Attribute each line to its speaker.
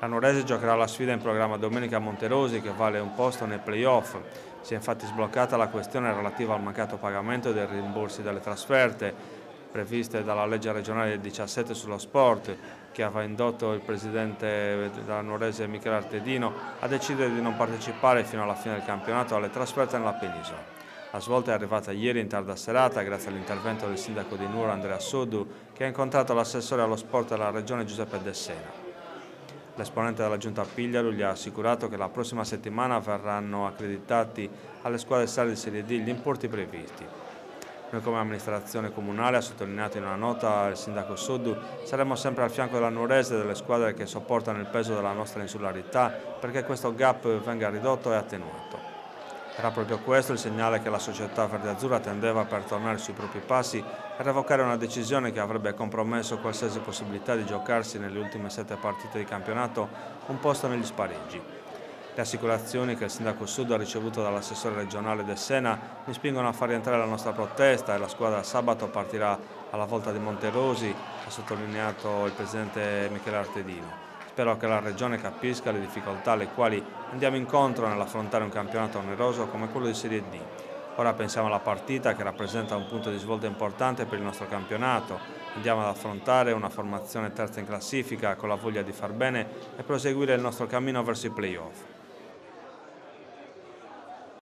Speaker 1: La Nuorese giocherà la sfida in programma domenica a Monterosi, che vale un posto nei play-off. Si è infatti sbloccata la questione relativa al mancato pagamento dei rimborsi delle trasferte previste dalla legge regionale del 17 sullo sport, che aveva indotto il presidente della Nuorese Michele Artedino a decidere di non partecipare fino alla fine del campionato alle trasferte nella penisola. La svolta è arrivata ieri in tarda serata grazie all'intervento del sindaco di Nuoro Andrea Soddu, che ha incontrato l'assessore allo sport della regione Giuseppe De Sena. L'esponente della giunta Pigliaru gli ha assicurato che la prossima settimana verranno accreditati alle squadre sale di Serie D gli importi previsti. Noi come amministrazione comunale, ha sottolineato in una nota il sindaco Soddu, saremo sempre al fianco della Nuorese e delle squadre che sopportano il peso della nostra insularità perché questo gap venga ridotto e attenuato. Era proprio questo il segnale che la società verde-azzurra attendeva per tornare sui propri passi e revocare una decisione che avrebbe compromesso qualsiasi possibilità di giocarsi nelle ultime 7 partite di campionato un posto negli spareggi. Le assicurazioni che il sindaco Sud ha ricevuto dall'assessore regionale De Sena mi spingono a far rientrare la nostra protesta e la squadra sabato partirà alla volta di Monterosi, ha sottolineato il presidente Michele Artedino. Spero che la Regione capisca le difficoltà alle quali andiamo incontro nell'affrontare un campionato oneroso come quello di Serie D. Ora pensiamo alla partita che rappresenta un punto di svolta importante per il nostro campionato. Andiamo ad affrontare una formazione terza in classifica con la voglia di far bene e proseguire il nostro cammino verso i play-off.